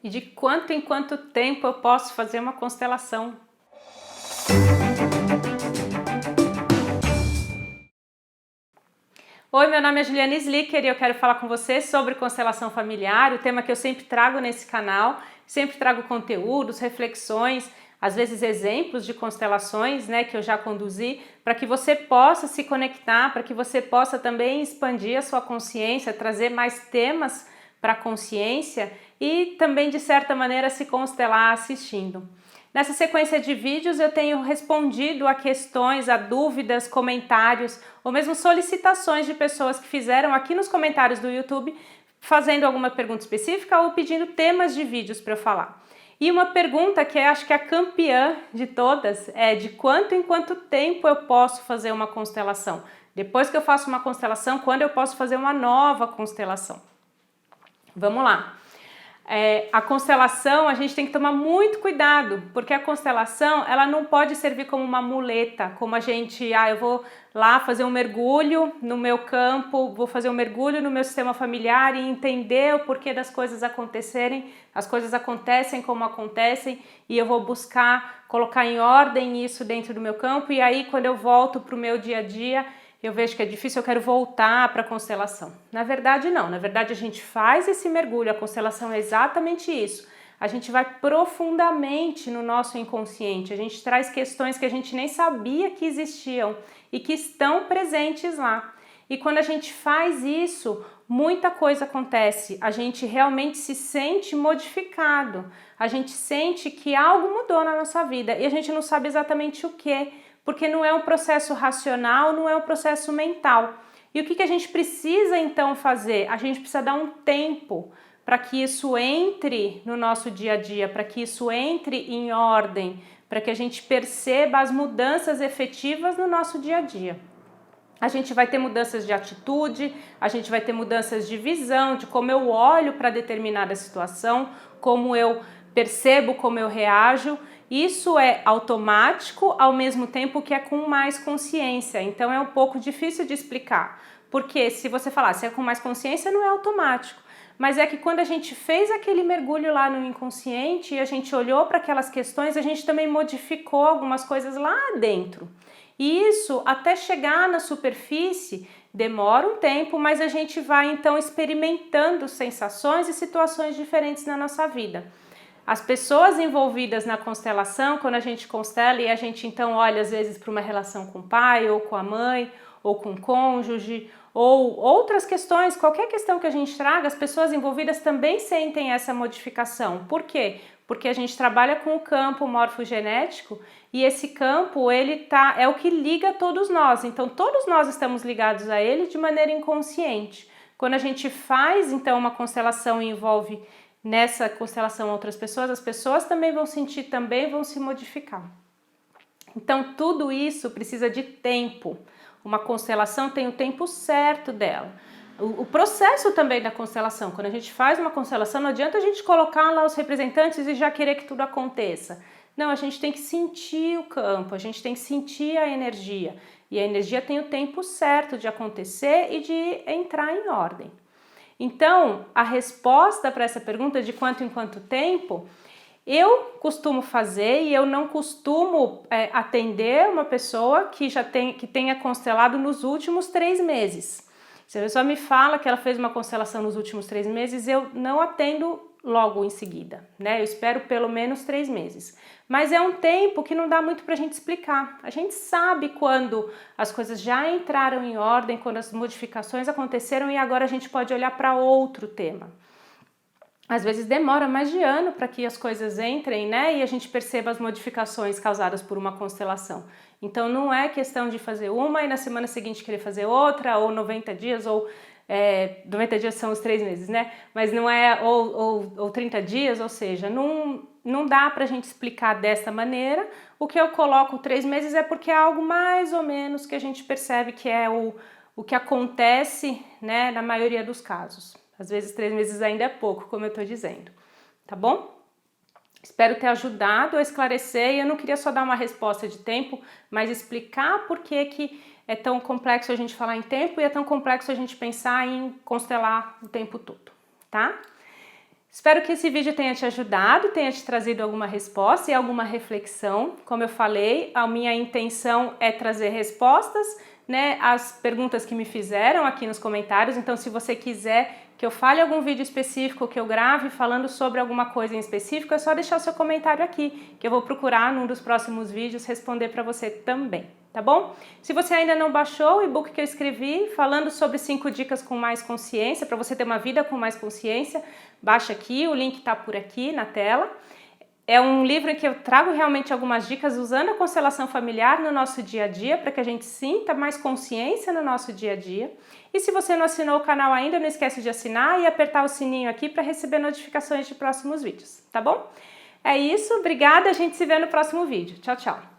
E de quanto em quanto tempo eu posso fazer uma constelação? Oi, meu nome é Juliana Slicker e eu quero falar com você sobre constelação familiar, o tema que eu sempre trago nesse canal. Sempre trago conteúdos, reflexões, às vezes exemplos de constelações, né, que eu já conduzi, para que você possa se conectar, para que você possa também expandir a sua consciência, trazer mais temas para a consciência e também, de certa maneira, se constelar assistindo. Nessa sequência de vídeos eu tenho respondido a questões, a dúvidas, comentários ou mesmo solicitações de pessoas que fizeram aqui nos comentários do YouTube fazendo alguma pergunta específica ou pedindo temas de vídeos para eu falar. E uma pergunta que eu acho que é a campeã de todas é de quanto em quanto tempo eu posso fazer uma constelação? Depois que eu faço uma constelação, quando eu posso fazer uma nova constelação? Vamos lá. A constelação, a gente tem que tomar muito cuidado, porque a constelação, ela não pode servir como uma muleta, como a gente, eu vou lá fazer um mergulho no meu campo, vou fazer um mergulho no meu sistema familiar e entender o porquê das coisas acontecerem, as coisas acontecem como acontecem e eu vou buscar colocar em ordem isso dentro do meu campo e aí quando eu volto para o meu dia a dia, eu vejo que é difícil, eu quero voltar para a constelação. Na verdade, não. Na verdade, a gente faz esse mergulho, a constelação é exatamente isso. A gente vai profundamente no nosso inconsciente, a gente traz questões que a gente nem sabia que existiam e que estão presentes lá. E quando a gente faz isso, muita coisa acontece, a gente realmente se sente modificado, a gente sente que algo mudou na nossa vida e a gente não sabe exatamente o que. Porque não é um processo racional, não é um processo mental. E o que a gente precisa então fazer? A gente precisa dar um tempo para que isso entre no nosso dia a dia, para que isso entre em ordem, para que a gente perceba as mudanças efetivas no nosso dia a dia. A gente vai ter mudanças de atitude, a gente vai ter mudanças de visão, de como eu olho para determinada situação, como eu percebo, como eu reajo. Isso é automático, ao mesmo tempo que é com mais consciência, então é um pouco difícil de explicar, porque se você falar se é com mais consciência não é automático, mas é que quando a gente fez aquele mergulho lá no inconsciente e a gente olhou para aquelas questões, a gente também modificou algumas coisas lá dentro. E isso, até chegar na superfície, demora um tempo, mas a gente vai então experimentando sensações e situações diferentes na nossa vida. As pessoas envolvidas na constelação, quando a gente constela e a gente então olha às vezes para uma relação com o pai ou com a mãe ou com o cônjuge ou outras questões, qualquer questão que a gente traga, as pessoas envolvidas também sentem essa modificação. Por quê? Porque a gente trabalha com o campo morfogenético e esse campo é o que liga todos nós, então todos nós estamos ligados a ele de maneira inconsciente. Quando a gente faz então uma constelação e envolve nessa constelação outras pessoas, as pessoas também vão sentir, também vão se modificar. Então tudo isso precisa de tempo. Uma constelação tem o tempo certo dela. O processo também da constelação, quando a gente faz uma constelação, não adianta a gente colocar lá os representantes e já querer que tudo aconteça. Não, a gente tem que sentir o campo, a gente tem que sentir a energia. E a energia tem o tempo certo de acontecer e de entrar em ordem. Então, a resposta para essa pergunta de quanto em quanto tempo, eu costumo fazer e eu não costumo atender uma pessoa que tenha constelado nos últimos 3 meses. Se a pessoa me fala que ela fez uma constelação nos últimos 3 meses, eu não atendo logo em seguida, né? Eu espero pelo menos 3 meses. Mas é um tempo que não dá muito para a gente explicar. A gente sabe quando as coisas já entraram em ordem, quando as modificações aconteceram e agora a gente pode olhar para outro tema. Às vezes demora mais de ano para que as coisas entrem, né? E a gente perceba as modificações causadas por uma constelação. Então não é questão de fazer uma e na semana seguinte querer fazer outra, ou 90 dias, ou 90 dias são os 3 meses, né? Mas não é, ou 30 dias, ou seja, não dá pra gente explicar dessa maneira. O que eu coloco 3 meses é porque é algo mais ou menos que a gente percebe que é o que acontece, né, na maioria dos casos. Às vezes 3 meses ainda é pouco, como eu tô dizendo, tá bom? Espero ter ajudado a esclarecer e eu não queria só dar uma resposta de tempo, mas explicar por que é tão complexo a gente falar em tempo e é tão complexo a gente pensar em constelar o tempo todo, tá? Espero que esse vídeo tenha te ajudado, tenha te trazido alguma resposta e alguma reflexão. Como eu falei, a minha intenção é trazer respostas, né, às perguntas que me fizeram aqui nos comentários. Então, se você quiser que eu fale algum vídeo específico, que eu grave falando sobre alguma coisa em específico, é só deixar o seu comentário aqui, que eu vou procurar num dos próximos vídeos responder para você também, tá bom? Se você ainda não baixou o e-book que eu escrevi falando sobre 5 dicas com mais consciência, para você ter uma vida com mais consciência, baixa aqui, o link está por aqui na tela. É um livro em que eu trago realmente algumas dicas usando a constelação familiar no nosso dia a dia, para que a gente sinta mais consciência no nosso dia a dia. E se você não assinou o canal ainda, não esquece de assinar e apertar o sininho aqui para receber notificações de próximos vídeos, tá bom? É isso, obrigada, a gente se vê no próximo vídeo. Tchau, tchau!